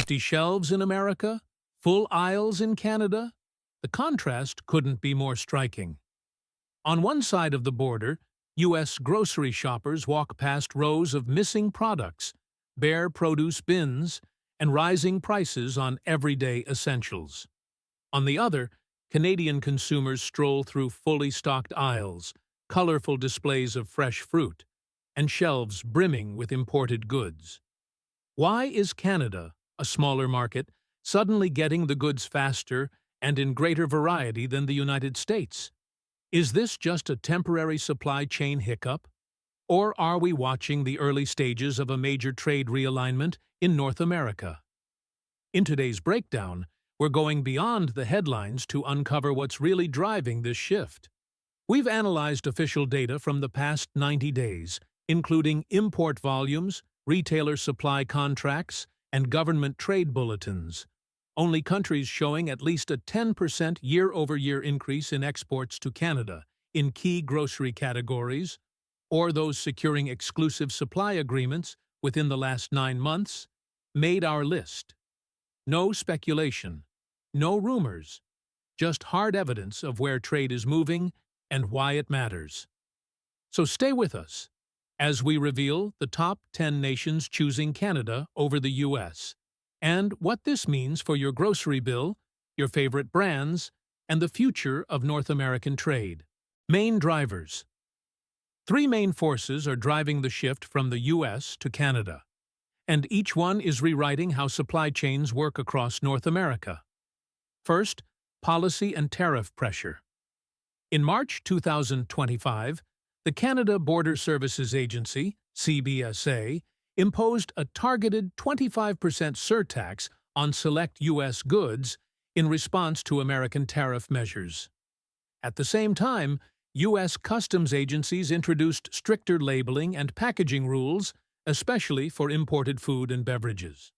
Empty shelves in America? Full aisles in Canada? The contrast couldn't be more striking. On one side of the border, U.S. grocery shoppers walk past rows of missing products, bare produce bins, and rising prices on everyday essentials. On the other, Canadian consumers stroll through fully stocked aisles, colorful displays of fresh fruit, and shelves brimming with imported goods. Why is Canada, a smaller market, suddenly getting the goods faster and in greater variety than the United States? Is this just a temporary supply chain hiccup? Or are we watching the early stages of a major trade realignment in North America? In today's breakdown, we're going beyond the headlines to uncover what's really driving this shift. We've analyzed official data from the past 90 days, including import volumes, retailer supply contracts, and government trade bulletins. Only countries showing at least a 10% year-over-year increase in exports to Canada in key grocery categories, or those securing exclusive supply agreements within the last 9 months, made our list. No speculation, no rumors, just hard evidence of where trade is moving and why it matters. So stay with us as we reveal the top 10 nations choosing Canada over the U.S., and what this means for your grocery bill, your favorite brands, and the future of North American trade. Main drivers. 3 main forces are driving the shift from the U.S. to Canada, and each one is rewriting how supply chains work across North America. First, policy and tariff pressure. In March 2025, the Canada Border Services Agency, CBSA, imposed a targeted 25% surtax on select U.S. goods in response to American tariff measures. At the same time, U.S. customs agencies introduced stricter labeling and packaging rules, especially for imported food and beverages.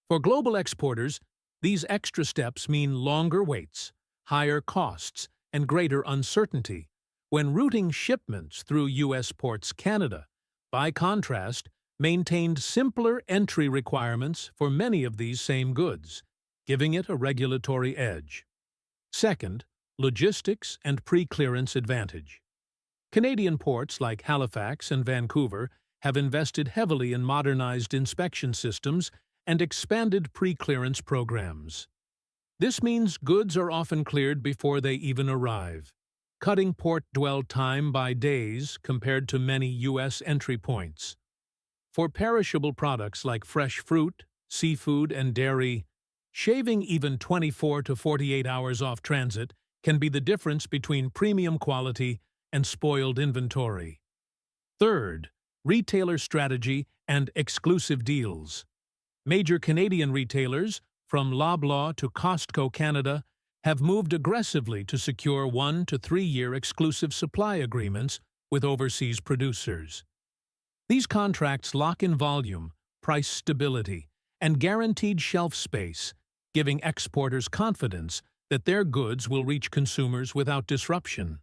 For global exporters, these extra steps mean longer waits, higher costs, and greater uncertainty when routing shipments through U.S. ports. Canada, by contrast, maintained simpler entry requirements for many of these same goods, giving it a regulatory edge. Second, logistics and pre-clearance advantage. Canadian ports like Halifax and Vancouver have invested heavily in modernized inspection systems and expanded pre-clearance programs. This means goods are often cleared before they even arrive, cutting port dwell time by days compared to many U.S. entry points. For perishable products like fresh fruit, seafood, and dairy, shaving even 24 to 48 hours off transit can be the difference between premium quality and spoiled inventory. Third, retailer strategy and exclusive deals. Major Canadian retailers, from Loblaw to Costco Canada, have moved aggressively to secure 1 to 3 year exclusive supply agreements with overseas producers. These contracts lock in volume, price stability, and guaranteed shelf space, giving exporters confidence that their goods will reach consumers without disruption.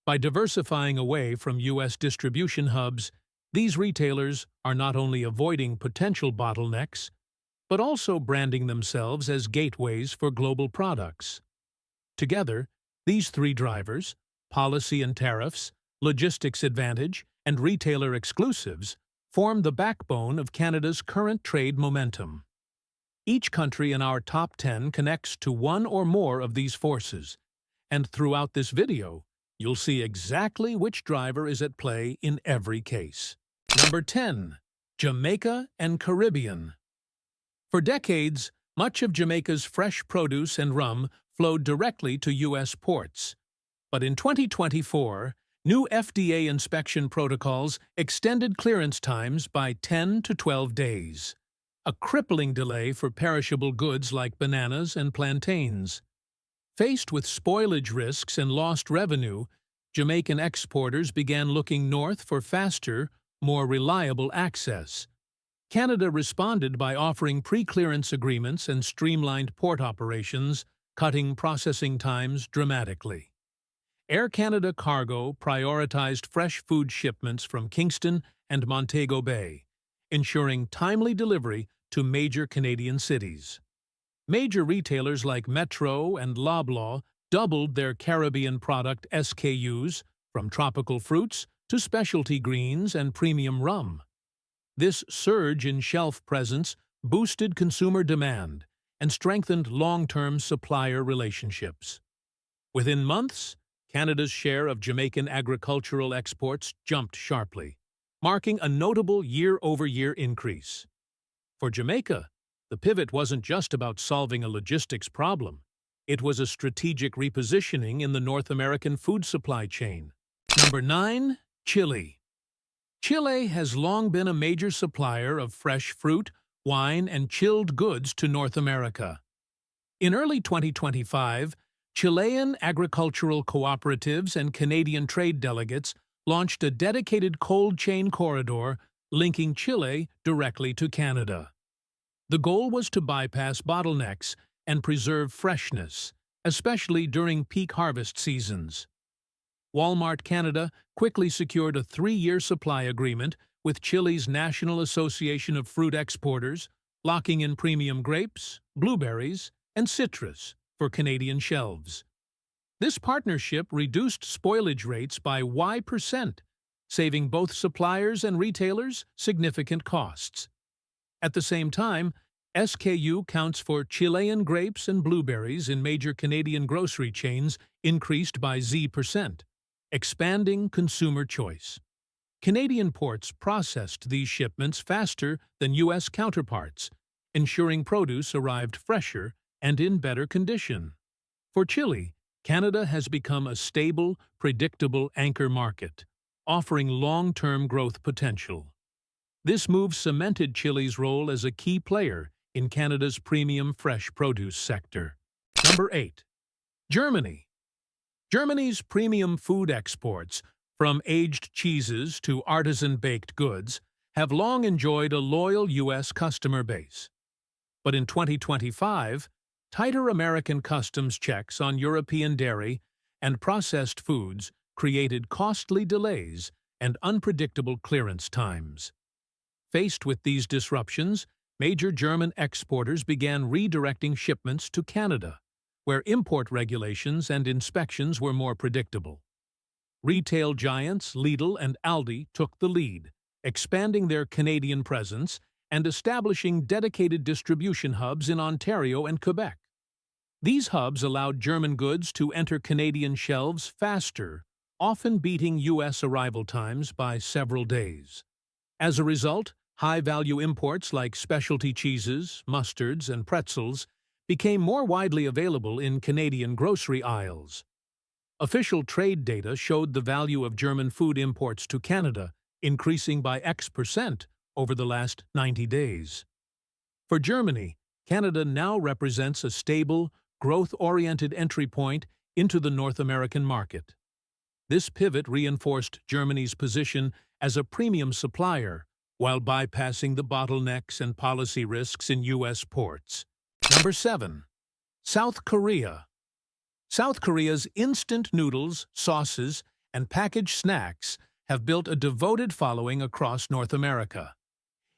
By diversifying away from U.S. distribution hubs, these retailers are not only avoiding potential bottlenecks, but also branding themselves as gateways for global products. Together, these 3 drivers, policy and tariffs, logistics advantage, and retailer exclusives, form the backbone of Canada's current trade momentum. Each country in our top 10 connects to one or more of these forces, and throughout this video, you'll see exactly which driver is at play in every case. Number 10. Jamaica and Caribbean. For decades, much of Jamaica's fresh produce and rum flowed directly to U.S. ports. But in 2024, new FDA inspection protocols extended clearance times by 10 to 12 days, a crippling delay for perishable goods like bananas and plantains. Faced with spoilage risks and lost revenue, Jamaican exporters began looking north for faster, more reliable access. Canada responded by offering pre-clearance agreements and streamlined port operations, cutting processing times dramatically. Air Canada Cargo prioritized fresh food shipments from Kingston and Montego Bay, ensuring timely delivery to major Canadian cities. Major retailers like Metro and Loblaw doubled their Caribbean product SKUs, from tropical fruits to specialty greens and premium rum. This surge in shelf presence boosted consumer demand and strengthened long-term supplier relationships. Within months, Canada's share of Jamaican agricultural exports jumped sharply, marking a notable year-over-year increase. For Jamaica, the pivot wasn't just about solving a logistics problem. It was a strategic repositioning in the North American food supply chain. Number 9. Chile. Chile has long been a major supplier of fresh fruit, wine, and chilled goods to North America. In early 2025, Chilean agricultural cooperatives and Canadian trade delegates launched a dedicated cold chain corridor linking Chile directly to Canada. The goal was to bypass bottlenecks and preserve freshness, especially during peak harvest seasons. Walmart Canada quickly secured a 3-year supply agreement with Chile's National Association of Fruit Exporters, locking in premium grapes, blueberries, and citrus for Canadian shelves. This partnership reduced spoilage rates by Y%, saving both suppliers and retailers significant costs. At the same time, SKU counts for Chilean grapes and blueberries in major Canadian grocery chains increased by Z%, expanding consumer choice. Canadian ports processed these shipments faster than U.S. counterparts, ensuring produce arrived fresher and in better condition. For Chile, Canada has become a stable, predictable anchor market, offering long-term growth potential. This move cemented Chile's role as a key player in Canada's premium fresh produce sector. Number 8. Germany. Germany's premium food exports, from aged cheeses to artisan-baked goods, have long enjoyed a loyal U.S. customer base. But in 2025, tighter American customs checks on European dairy and processed foods created costly delays and unpredictable clearance times. Faced with these disruptions, major German exporters began redirecting shipments to Canada, where import regulations and inspections were more predictable. Retail giants Lidl and Aldi took the lead, expanding their Canadian presence and establishing dedicated distribution hubs in Ontario and Quebec. These hubs allowed German goods to enter Canadian shelves faster, often beating U.S. arrival times by several days. As a result, high-value imports like specialty cheeses, mustards, and pretzels became more widely available in Canadian grocery aisles. Official trade data showed the value of German food imports to Canada increasing by X% over the last 90 days. For Germany, Canada now represents a stable, growth-oriented entry point into the North American market. This pivot reinforced Germany's position as a premium supplier while bypassing the bottlenecks and policy risks in U.S. ports. Number 7. South Korea. South Korea's instant noodles, sauces, and packaged snacks have built a devoted following across North America.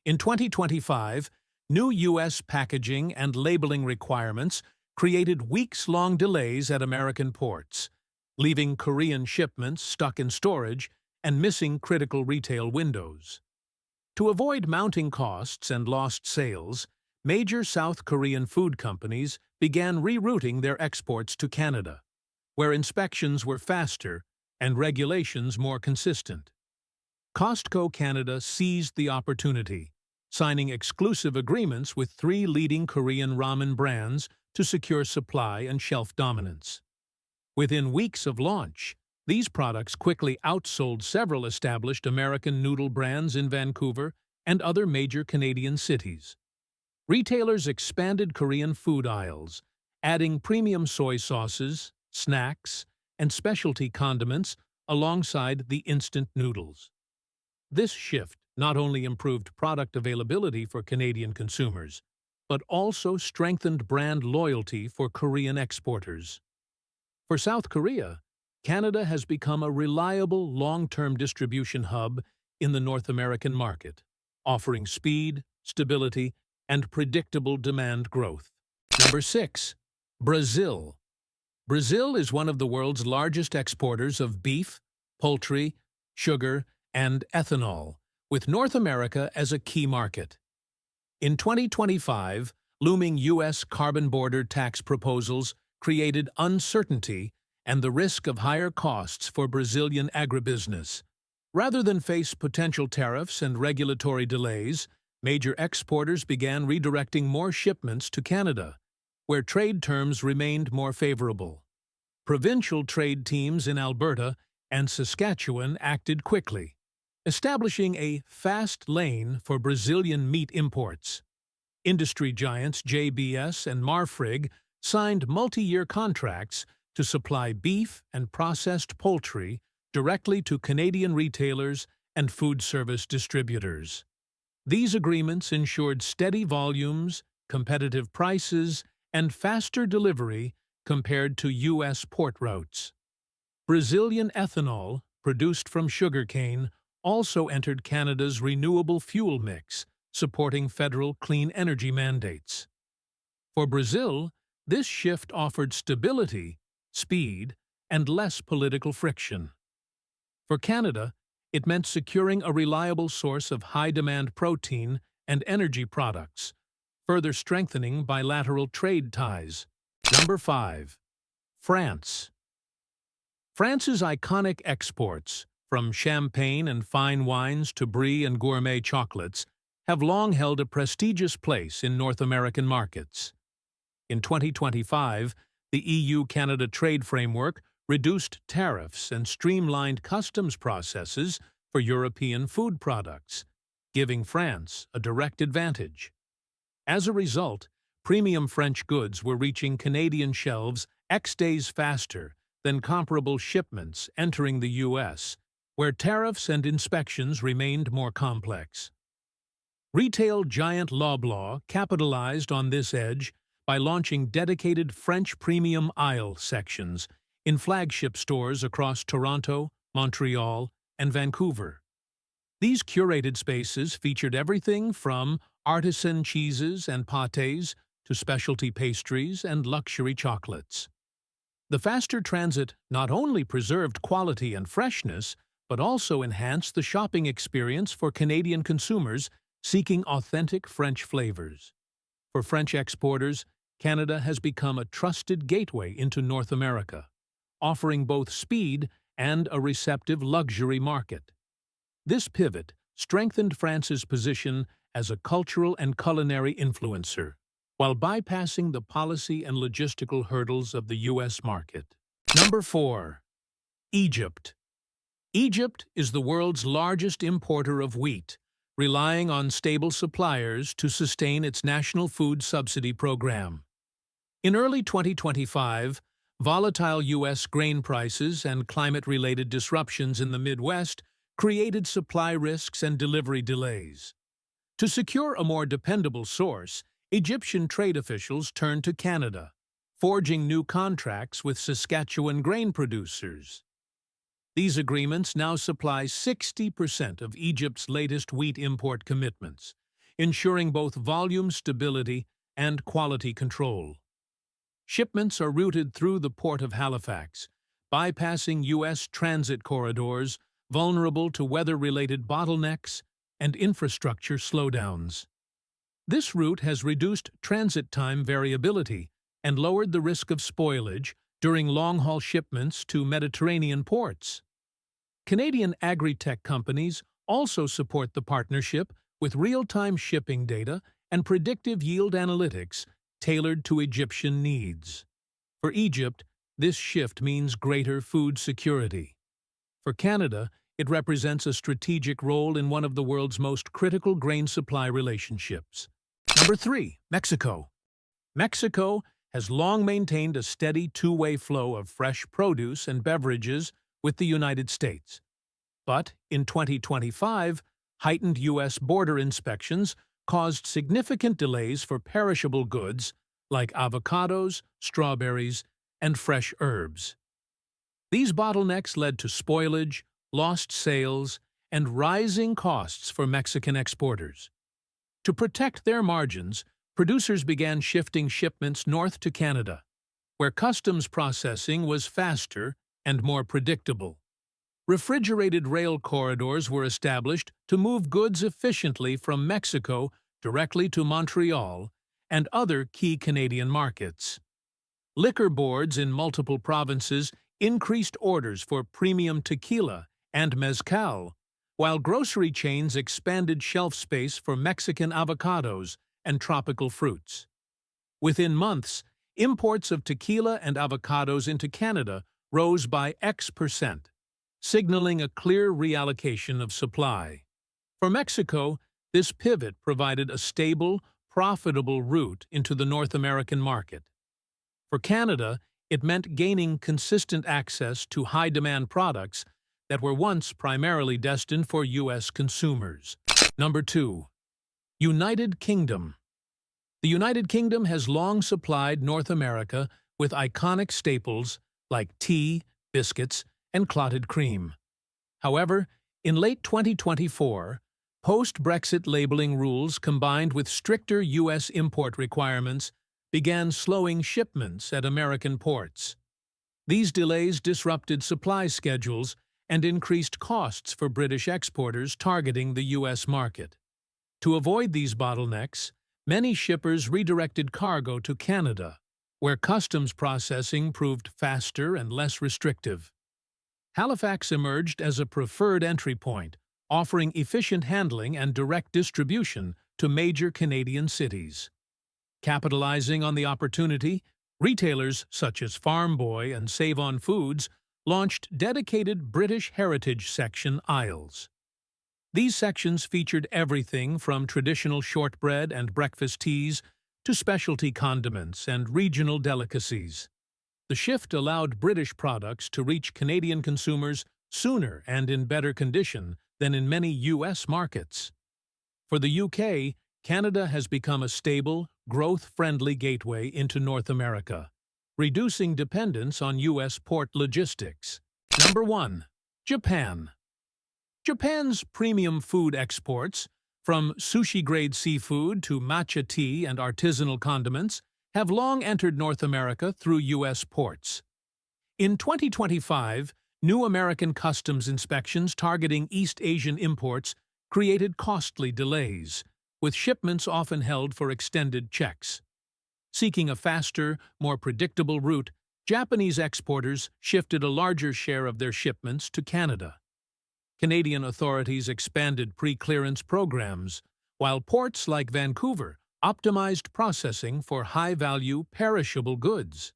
In 2025, new U.S. packaging and labeling requirements created weeks-long delays at American ports, leaving Korean shipments stuck in storage and missing critical retail windows. To avoid mounting costs and lost sales, major South Korean food companies began rerouting their exports to Canada, where inspections were faster and regulations more consistent. Costco Canada seized the opportunity, signing exclusive agreements with 3 leading Korean ramen brands to secure supply and shelf dominance. Within weeks of launch, these products quickly outsold several established American noodle brands in Vancouver and other major Canadian cities. Retailers expanded Korean food aisles, adding premium soy sauces, snacks, and specialty condiments alongside the instant noodles. This shift not only improved product availability for Canadian consumers, but also strengthened brand loyalty for Korean exporters. For South Korea, Canada has become a reliable long-term distribution hub in the North American market, offering speed, stability, and predictable demand growth. Number 6. Brazil. Brazil is one of the world's largest exporters of beef, poultry, sugar, and ethanol, with North America as a key market. In 2025, looming U.S. carbon border tax proposals created uncertainty and the risk of higher costs for Brazilian agribusiness. Rather than face potential tariffs and regulatory delays, major exporters began redirecting more shipments to Canada, where trade terms remained more favorable. Provincial trade teams in Alberta and Saskatchewan acted quickly, establishing a fast lane for Brazilian meat imports. Industry giants JBS and Marfrig signed multi-year contracts to supply beef and processed poultry directly to Canadian retailers and food service distributors. These agreements ensured steady volumes, competitive prices, and faster delivery compared to U.S. port routes. Brazilian ethanol, produced from sugarcane, also entered Canada's renewable fuel mix, supporting federal clean energy mandates. For Brazil, this shift offered stability, speed, and less political friction. For Canada, it meant securing a reliable source of high-demand protein and energy products, further strengthening bilateral trade ties. Number 5. France. France's iconic exports, from champagne and fine wines to brie and gourmet chocolates, have long held a prestigious place in North American markets. In 2025, the EU-Canada trade framework reduced tariffs and streamlined customs processes for European food products, giving France a direct advantage. As a result, premium French goods were reaching Canadian shelves X days faster than comparable shipments entering the U.S., where tariffs and inspections remained more complex. Retail giant Loblaw capitalized on this edge by launching dedicated French premium aisle sections in flagship stores across Toronto, Montreal, and Vancouver. These curated spaces featured everything from artisan cheeses and pâtés to specialty pastries and luxury chocolates. The faster transit not only preserved quality and freshness, but also enhanced the shopping experience for Canadian consumers seeking authentic French flavors. For French exporters, Canada has become a trusted gateway into North America, offering both speed and a receptive luxury market. This pivot strengthened France's position as a cultural and culinary influencer, while bypassing the policy and logistical hurdles of the U.S. market. Number 4. Egypt. Egypt is the world's largest importer of wheat, relying on stable suppliers to sustain its national food subsidy program. In early 2025, volatile U.S. grain prices and climate-related disruptions in the Midwest created supply risks and delivery delays. To secure a more dependable source, Egyptian trade officials turned to Canada, forging new contracts with Saskatchewan grain producers. These agreements now supply 60% of Egypt's latest wheat import commitments, ensuring both volume stability and quality control. Shipments are routed through the port of Halifax, bypassing U.S. transit corridors vulnerable to weather-related bottlenecks and infrastructure slowdowns. This route has reduced transit time variability and lowered the risk of spoilage during long-haul shipments to Mediterranean ports. Canadian agri-tech companies also support the partnership with real-time shipping data and predictive yield analytics tailored to Egyptian needs. For Egypt, this shift means greater food security. For Canada, it represents a strategic role in one of the world's most critical grain supply relationships. Number 3. Mexico. Mexico has long maintained a steady two-way flow of fresh produce and beverages with the United States. But in 2025, heightened U.S. border inspections caused significant delays for perishable goods like avocados, strawberries, and fresh herbs. These bottlenecks led to spoilage, lost sales, and rising costs for Mexican exporters. To protect their margins, producers began shifting shipments north to Canada, where customs processing was faster and more predictable. Refrigerated rail corridors were established to move goods efficiently from Mexico directly to Montreal and other key Canadian markets. Liquor boards in multiple provinces increased orders for premium tequila and mezcal, while grocery chains expanded shelf space for Mexican avocados and tropical fruits. Within months, imports of tequila and avocados into Canada rose by X%, signaling a clear reallocation of supply. For Mexico, this pivot provided a stable, profitable route into the North American market. For Canada, it meant gaining consistent access to high-demand products that were once primarily destined for U.S. consumers. Number 2. United Kingdom. The United Kingdom has long supplied North America with iconic staples like tea, biscuits, and clotted cream. However, in late 2024, post-Brexit labeling rules combined with stricter U.S. import requirements began slowing shipments at American ports. These delays disrupted supply schedules and increased costs for British exporters targeting the U.S. market. To avoid these bottlenecks, many shippers redirected cargo to Canada, where customs processing proved faster and less restrictive. Halifax emerged as a preferred entry point, offering efficient handling and direct distribution to major Canadian cities. Capitalizing on the opportunity, retailers such as Farm Boy and Save On Foods launched dedicated British Heritage section aisles. These sections featured everything from traditional shortbread and breakfast teas to specialty condiments and regional delicacies. The shift allowed British products to reach Canadian consumers sooner and in better condition than in many U.S. markets. For the UK, Canada has become a stable, growth-friendly gateway into North America, reducing dependence on U.S. port logistics. Number 1. Japan. Japan's premium food exports, from sushi-grade seafood to matcha tea and artisanal condiments, have long entered North America through U.S. ports. In 2025, new American customs inspections targeting East Asian imports created costly delays, with shipments often held for extended checks. Seeking a faster, more predictable route, Japanese exporters shifted a larger share of their shipments to Canada. Canadian authorities expanded pre-clearance programs, while ports like Vancouver optimized processing for high-value, perishable goods.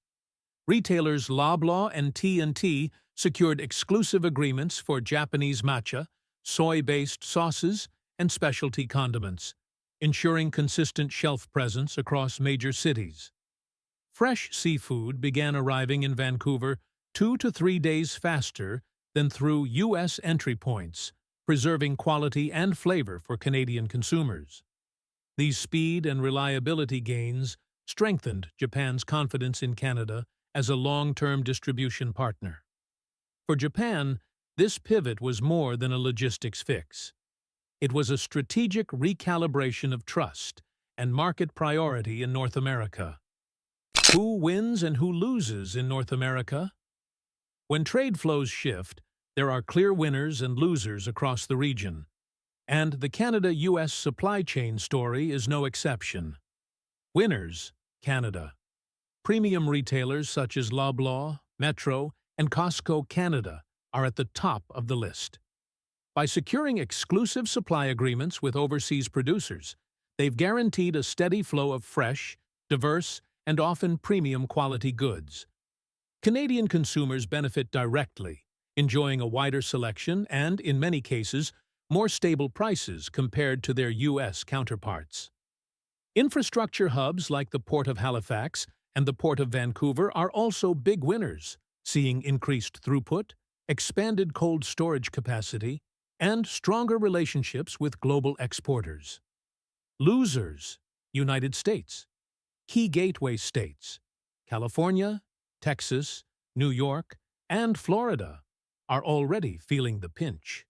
Retailers Loblaw and T&T secured exclusive agreements for Japanese matcha, soy-based sauces, and specialty condiments, ensuring consistent shelf presence across major cities. Fresh seafood began arriving in Vancouver 2 to 3 days faster than through U.S. entry points, preserving quality and flavor for Canadian consumers. These speed and reliability gains strengthened Japan's confidence in Canada as a long-term distribution partner. For Japan, this pivot was more than a logistics fix. It was a strategic recalibration of trust and market priority in North America. Who wins and who loses in North America? When trade flows shift, there are clear winners and losers across the region, and the Canada-US supply chain story is no exception. Winners, Canada. Premium retailers such as Loblaw, Metro, and Costco Canada are at the top of the list. By securing exclusive supply agreements with overseas producers, they've guaranteed a steady flow of fresh, diverse, and often premium quality goods. Canadian consumers benefit directly, enjoying a wider selection and, in many cases, more stable prices compared to their U.S. counterparts. Infrastructure hubs like the Port of Halifax and the Port of Vancouver are also big winners, seeing increased throughput, expanded cold storage capacity, and stronger relationships with global exporters. Losers, United States. Key gateway states, California, Texas, New York, and Florida, are already feeling the pinch.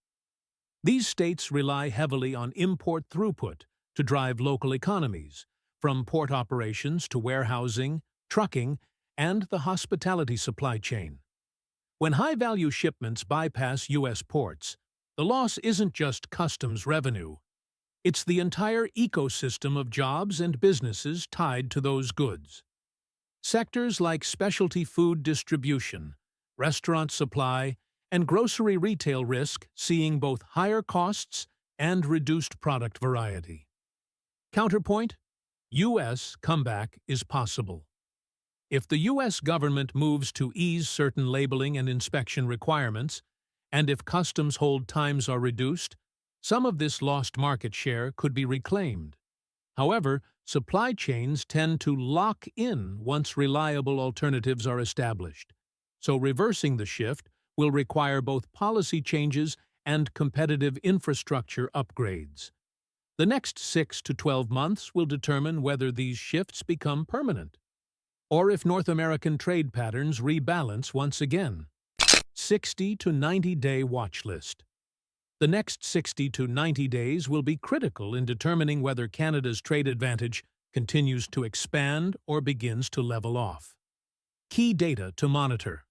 These states rely heavily on import throughput to drive local economies, from port operations to warehousing, trucking, and the hospitality supply chain. When high-value shipments bypass U.S. ports, the loss isn't just customs revenue. It's the entire ecosystem of jobs and businesses tied to those goods. Sectors like specialty food distribution, restaurant supply, and grocery retail risk seeing both higher costs and reduced product variety. Counterpoint: U.S. comeback is possible. If the U.S. government moves to ease certain labeling and inspection requirements, and if customs hold times are reduced, some of this lost market share could be reclaimed. However, supply chains tend to lock in once reliable alternatives are established, so reversing the shift will require both policy changes and competitive infrastructure upgrades. The next 6 to 12 months will determine whether these shifts become permanent, or if North American trade patterns rebalance once again. 60 to 90-day watch list. The next 60 to 90 days will be critical in determining whether Canada's trade advantage continues to expand or begins to level off. Key data to monitor.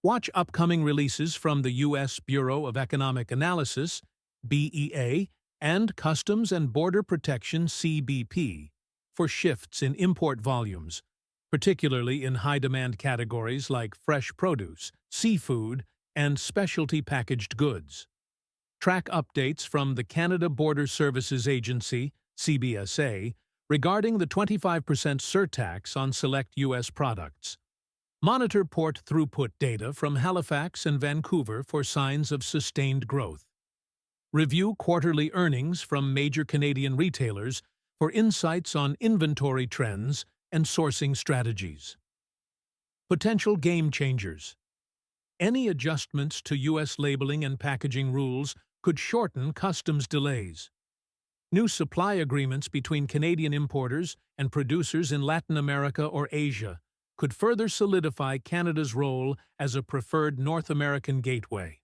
Watch upcoming releases from the U.S. Bureau of Economic Analysis, BEA, and Customs and Border Protection, CBP, for shifts in import volumes, particularly in high-demand categories like fresh produce, seafood, and specialty packaged goods. Track updates from the Canada Border Services Agency, CBSA, regarding the 25% surtax on select U.S. products. Monitor port throughput data from Halifax and Vancouver for signs of sustained growth. Review quarterly earnings from major Canadian retailers for insights on inventory trends and sourcing strategies. Potential game changers. Any adjustments to U.S. labeling and packaging rules could shorten customs delays. New supply agreements between Canadian importers and producers in Latin America or Asia could further solidify Canada's role as a preferred North American gateway.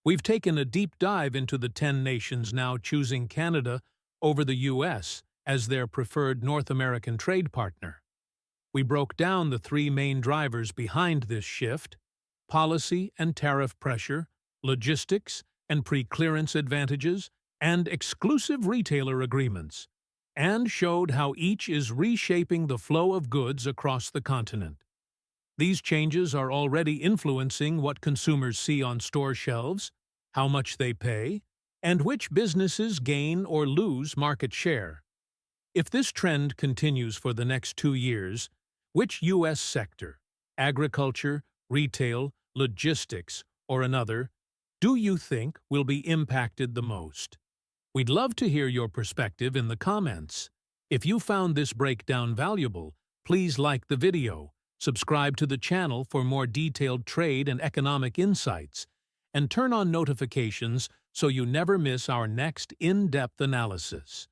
We've taken a deep dive into the 10 nations now choosing Canada over the U.S. as their preferred North American trade partner. We broke down the 3 main drivers behind this shift: policy and tariff pressure, logistics and pre-clearance advantages, and exclusive retailer agreements, and showed how each is reshaping the flow of goods across the continent. These changes are already influencing what consumers see on store shelves, how much they pay, and which businesses gain or lose market share. If this trend continues for the next 2 years, which U.S. sector, agriculture, retail, logistics, or another, do you think will be impacted the most? We'd love to hear your perspective in the comments. If you found this breakdown valuable, please like the video, subscribe to the channel for more detailed trade and economic insights, and turn on notifications so you never miss our next in-depth analysis.